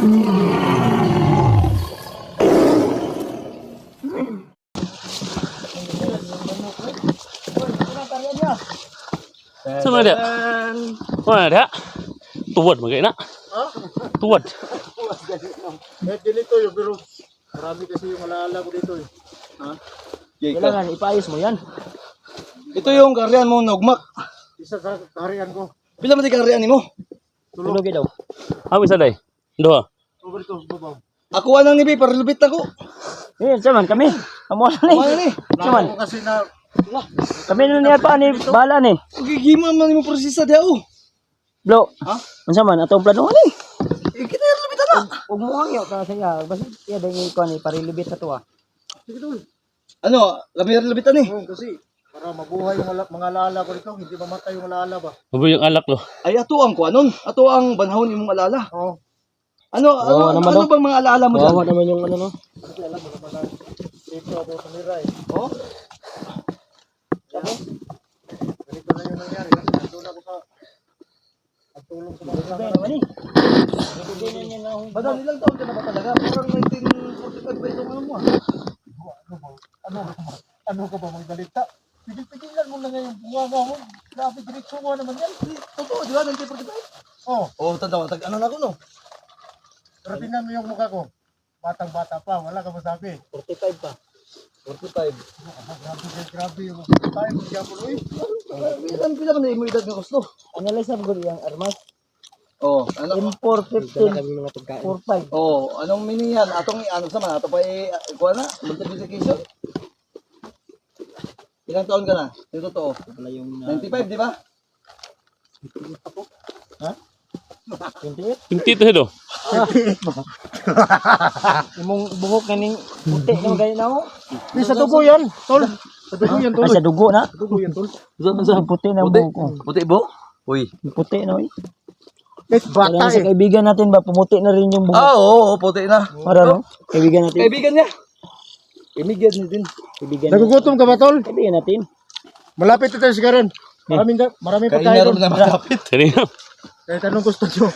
Sama dia. Mana dia? Tuwad magay na. Tuwad. Kahit ganito yung pero marami kasi yung alaala ko dito eh. Ha? Kailangan ipaayos mo yan. Ito yung kariyan mo nagmak. Isa sa kariyan ko. Pila man di kariyan nimo? Tulog daw. Abi saday. Duha. Over to babaw. Ako anang nibi para lubit ako. Saman kami. Amo ni. Ano ni? Saman. Ako kasi na Kami na niya pa ni bala ni. gigima man nimo prosesa dia oh. Blo. Ha? Unsa man atong plano ni? Kita lubit na. Ug mo hangyo ta saya. Basta iya dai ko ni parilibit na to ah. Ano, lubit ni? Kasi para mabuhay yung mga alaala ko dito, hindi mamatay yung alaala ba? Mabuhay yung alak lo. Ay ato ang kuanon, ato ang banhawon imong alaala. Oo. Ano naman ano bang mga alaala mo diyan? Kawawa naman yung ano no. Kasi alam mo naman dito ako sa Miray. Oh? Sabi? Ganito na yung nangyari. Nandun ako sa pagtulong sa mga kasama ni. Badal, ilang taon ka na ba talaga? Parang 1945 ba itong ano mo ah? Ano ka ba magbalita? Pigil-pigilan mo na ngayon. Bunga mo. Grabe, diretso mo naman yan. Totoo, di ba? 1945? Oo. Oo, tanda ko. Ano na ako no? Pero tingnan mo yung mukha ko. Batang-bata pa. Wala ka masabi. 45 pa. 45. Grabe yung 45. Kaya po eh. Pila man na yung edad ng gusto? Analyze na gud yang armas. Oo. Ano? M415 kami mga pagkain. 45. Oo. Anong meaning yan? Atong ano sa man? Ato pa kuha na? Multiplication? Ilang taon ka na? Yung totoo? 95, di ba? Ha? 28? Pinti to do. Imong buhok kaning puti na gaya na mo. Di sa dugo yan, tol. Sa dugo yan, tol. Ay sa dugo na. Sa dugo yan, tol. Sa puti na buhok ko. Puti bo? Uy. Puti na oy. Bata Sa kaibigan natin ba pumuti na rin yung buhok. Ah, oo, puti na. Para no? Kaibigan natin. Kaibigan niya. Kaibigan natin. Kaibigan. Nagugutom ka ba, tol? Kaibigan natin. Malapit ito si Karen. Maraming pagkain doon. Na malapit. Kanina. Kahit anong gusto nyo.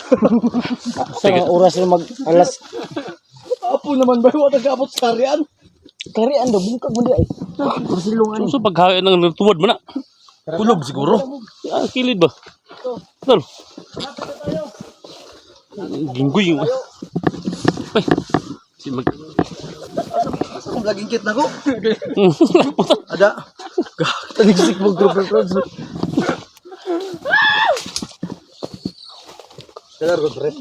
Sa oras na mag alas. Apo naman ba? Huwag nag-abot sa karian. Karian do bungkag mo di ay. Kursilungan ni. So paghain ng tuwad mo na. Kulob siguro. Ah, kilid ba? Tol. Ginggoy yung. Ay. Si mag. Asa kong laging kit na ko? Ada. Tanigsik mo group of friends. Kailan ko, pre?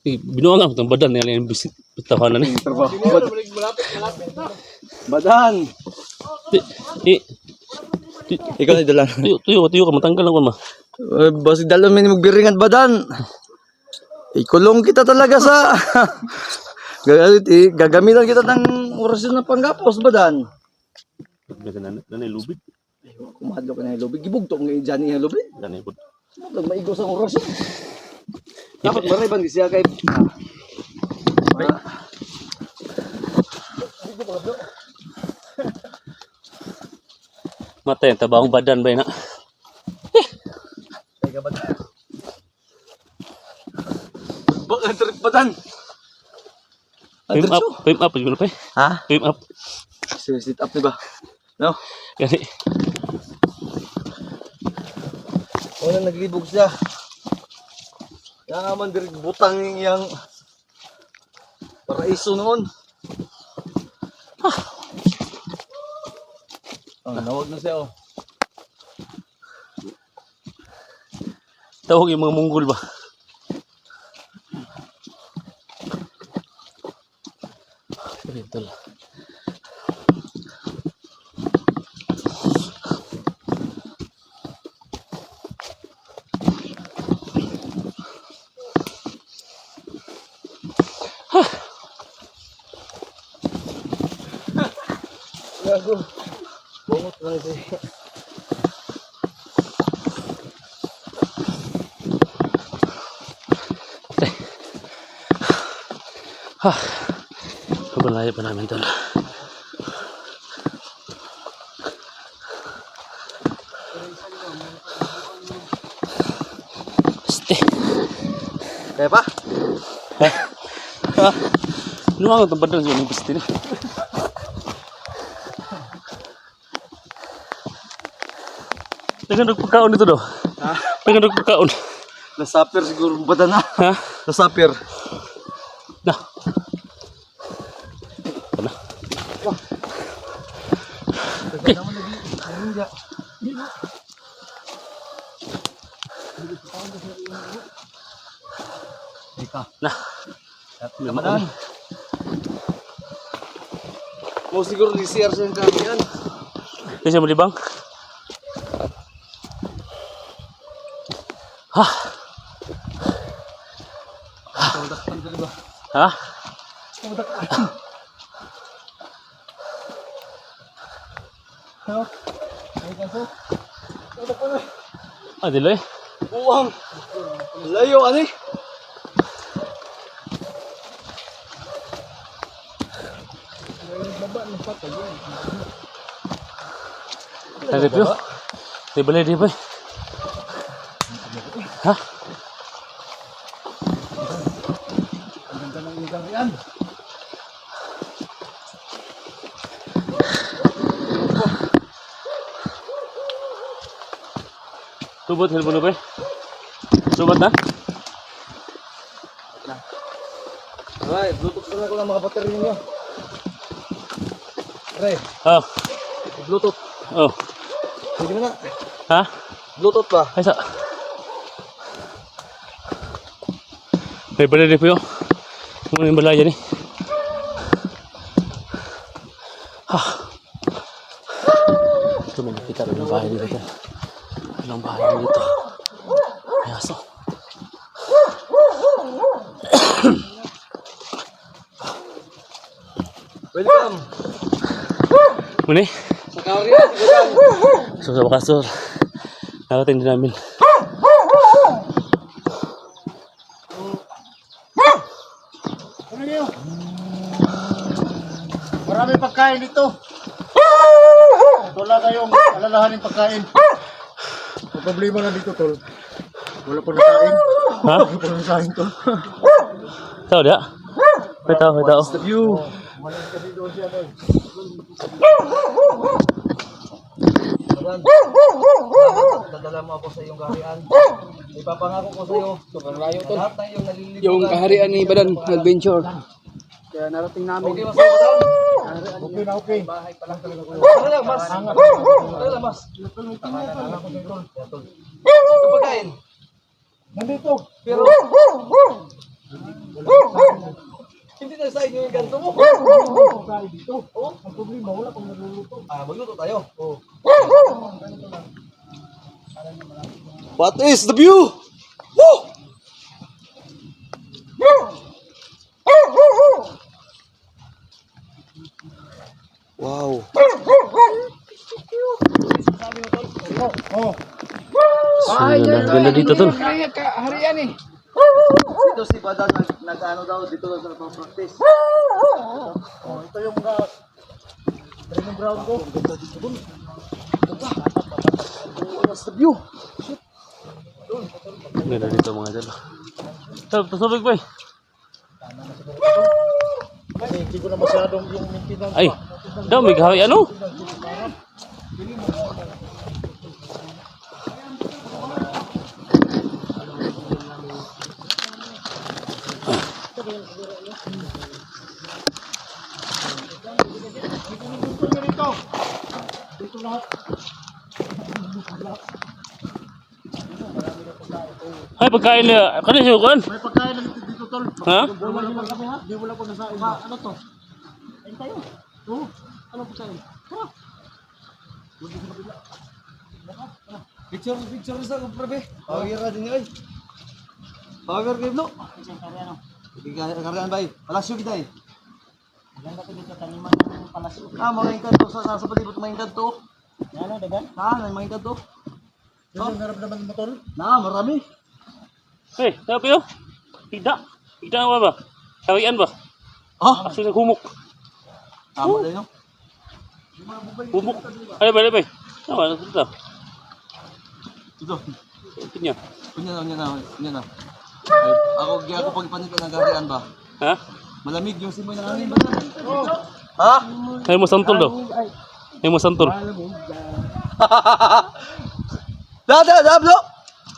Binuang ako ng badan nila yung bisit. Tawanan eh. Badan. Ikaw na dalan. Tuyo ka, matanggal lang ko ma. Basi dalan may magbiringan badan. Ikulong kita talaga sa gagamitan kita ng orasyon ng panggapos badan. Nanay lubid. Kumadlo ka na yung lubid. Gibugto kung dyan yung lubid. Nanay po. Maigo sa orasyon. Dapat mariban kasi kay Matay, tabahong badan ba yun ha? Teka badan. Bakit trip badan? Pim up, yun pa eh. Ha? Pim up. Sit up diba? No? Kasi, Wala naglibog siya. Yaman diri butang yang paraiso noon. Nawag na siya oh. tawag yung mga Monggol ba? Ito lang. Gago. Bungot lang siya. Pabalayo pa namin ito. Kaya pa? Ano ang tambad lang siya ng pasti na? Nagandog pagkaon dito do. Ha? Nagandog pagkaon. Nasapir siguro bata na. Ha? Nasapir. Na. Ano? Okay. Na. Ramadan. Mau siguro di share sa kalian. Kasi mo libang. Ha. Ha? Ah, dilo eh. Uwang. Layo ani. Ada pio. Di boleh di boy. Ha? Ang ganda ng lugar yan. Subot helpon boy. Subot na. Alright, Bluetooth na ko ng mga battery ninyo. Pre, Oh. Bluetooth. Oh. Sige na. Ha? Bluetooth pa. Ay sa. Ay boleh di pio. Muna yung balaya ni. Ha. Ito may nakita rin yung bahay dito. Ilang bahay dito. Ay aso. Welcome. Muni. Sa Korea, welcome. So sa Bakasur. Nakating din namin. Ano niyo? Marami pagkain dito. Wala kayong alalahanin pagkain. Ang problema na dito, tol. Wala po nasain. Ha? Wala po nasain, tol. Tahu dia? Saya tahu, saya tahu. The view. Malis kasi doon siya, tol. Dadala mo ako sa iyong kaharian. Ipapangako ko sa iyo. Lahat na iyong nalilibugan. Yung kaharian ni Badan Adventure. Kaya narating namin. Okay, mas okay na okay. Bahay pa lang talaga ko. Ano lang, mas? Ano lang, mas? Yung pagkain? Nandito. Pero, hindi na sa inyo yung ganito mo. Pagkain dito. Oh, ang problema, wala pang nagluluto. Ah, magluto tayo. Oh. What is the view? Woo! Wow. Oh. So, ganda dito tol. Kaharian eh. Dito si Badan nag-ano daw dito sa practice. Oh, ito yung training ground ko. Ganda dito dun. Ganda. What's the view? Ganda dito mga idol. Tusubig boy. Kasi hindi ko na masyadong yung maintenance. Ay, daw may gawi ano? Dito lahat. Ay, pagkain na. Kani siya kuan? May pagkain na dito, tol. Ha? Wala lang kami ha? Di wala ko na sa ano to? Ayun tayo. Oo. Ano po sa'yo? Tara. Picture sa kumpre. Power na din yun. Power game no? Karyan bay. Palasyo kita eh. Maganda ko dito taniman ng palasyo. Ah, mga inkanto sa palibot mga inkanto. Ano, dagan? Ah, mga inkanto. Oh, meron naman motor? Na, marami. Hey, sabi yo. Tidak. Tidak apa ba? Kawian ba? Ah, Aso sa humok. tama din no? Humok. Ay, bale bay. Tawa na dito. Ito. Pinya. Punya na. ako pag ipanit ng garian ba? Ha? Malamig yung simoy ng hangin ba? Ha? Ay mo santol daw. Ay mo santol. Dablo!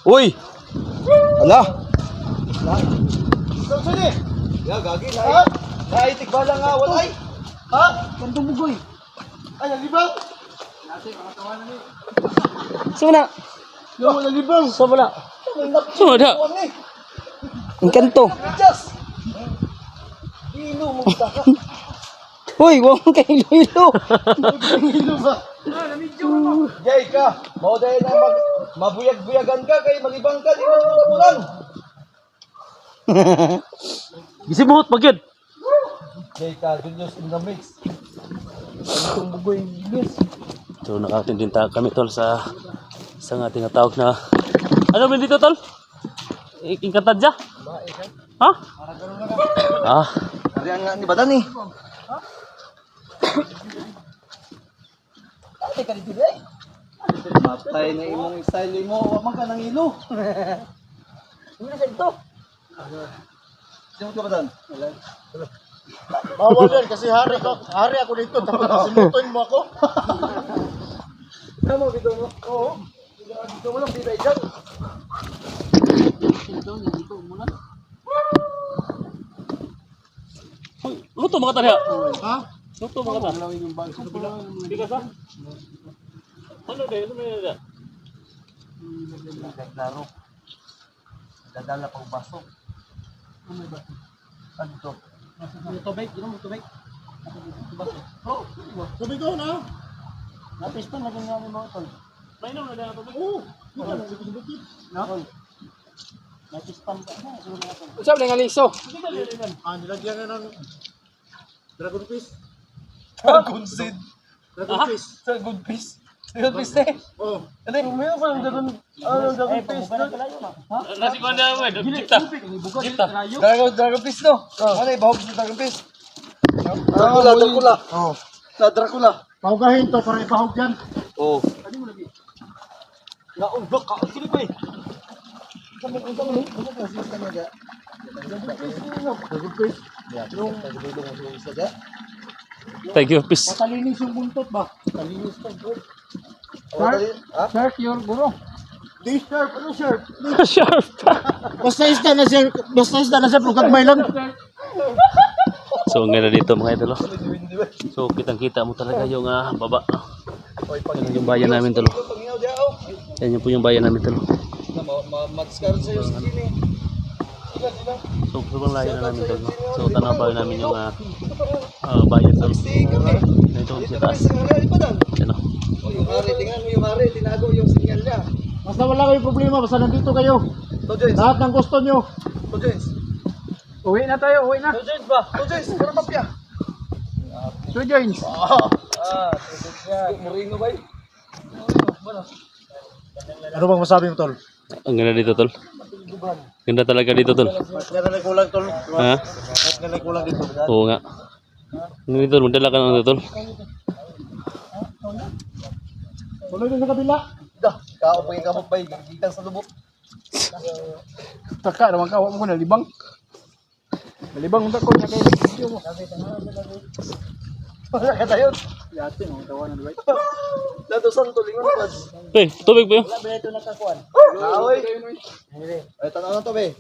Uy! Ala! Saan eh? Ya, gagi na. Naitik ba lang nga, walay? Ha? Kantong bugoy. Ay, nalibang! Sino na? Yung nalibang! So wala. So ada. Ang kanto. Just! Ino mo ka. Uy, wag kay Lilo. Ino ba? Jay ka! Mao dahil na mabuyag-buyagan ka kay malibang ka, di mo nabulan. Gisibuhot pagid. Jay ka, Julius in the mix. So nakatindin kami tol sa isang tinatawag na ano ba dito tol? Ingkatadya? Ha? Ah, Ariyan nga ni Badan eh. Ay, ka dito eh. Matay na imong style mo, wa man ka nang ilo. Ano sa ito? Sino ka Badan? Bawal yan kasi hari ako dito tapos simutoin mo ako. Tama dito mo. Oo. Dito mo lang bibay dyan. luto mga tanya. Ha? Luto mga tanya. Bigas ha? Ano ba? Ano ba? Naglaro. Dadala pang baso. Ano ba? Ano to? Tubig, mo tubig. Oh, Sabi ko na. Napis pa naging nga mo tol. Mainom na dyan tubig. Oo. No? Napis pa na. Usap dengan liso. Nilagyan nga ng dragon fish. Dragon seed. Dragon fish. Dragon fish. Dragon fish eh. Oh. Ano yung mayroon pa yung dragon fish? Nasi ko na mo. Jipta. Jipta. Dragon fish no? Ano yung bahog sa dragon fish? Dracula. Oh. Na Dracula. Paugahin to para ipahog yan. Oh. Naunbak ka. Sino ba eh? Dragon fish. Thank you, peace. Matalinis yung buntot ba? Matalinis to. Shark your guro. Di sharp. Ano sharp? Sharp. Basta isda na sir. Basta isda na sir. Lugagmay lang. So ang ganda dito mga idol. So kitang-kita mo talaga yung baba. Yan yung bayan namin tol. Yan yung po yung bayan namin tol. Matskar sa'yo si Jimmy. So sobrang layo na namin tol. No? So tanaw pa namin yung bayan tol. Ito sa taas. Yan o. Yung hari, tingnan mo yung hari. Tinago yung sinyal niya. Basta wala kayong problema. Basta nandito kayo. To Joyce. Lahat ng gusto nyo. To Joyce. Uwi na tayo, uwi na. To Joyce ba? To Joyce. Pero mapya. So joins. Murino ba yun? Ano bang masabi mo tol? Ang ganda dito tol. Ganda talaga dito tol. Nga kulang tol. Ha? Nga kulang dito. Oo nga. Ang dito magdala ka ng tol. Tuloy din sa kabila. Dah, kao pa yung kamot ba yung gigitan sa lubok. Taka naman kawa mo na libang. Libang unta ko na kay video mo. Wala ka tayo. Yate mo tawa na duway. Dato santo lingon pa. Tubig ba yun? Beto na kakuan. Kaoy. Ay, tanaw na to be.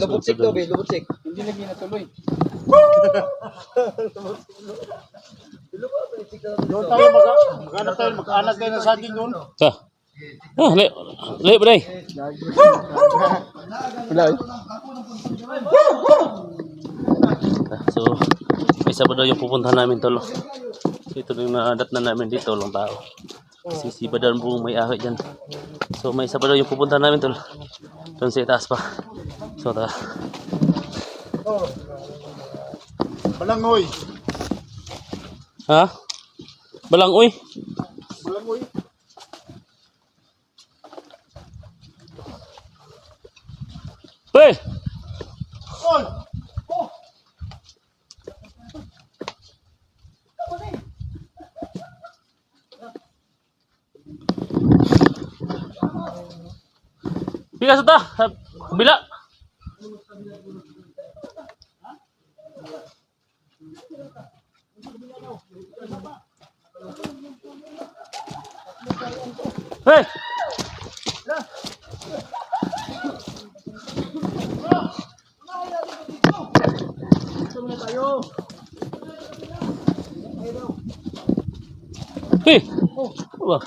Lubot sik to be, lubot sik. Hindi lagi na tuloy. Doon tayo mag-anak tayo. Mag-anak tayo ng saging doon. Sa. Le ba day? Wala. So, isa pa daw yung pupuntahan namin tol. So, ito yung nadat na namin dito lang tao. Kasi si Badar po may ahit dyan. So, may isa pa daw yung pupuntahan namin tol. Doon sa itaas pa. So, tara. Balangoy. Ha? Balangoy. Balangoy. Hey! Oy! Bigas ito. Bila. Hey! Hey! Wah.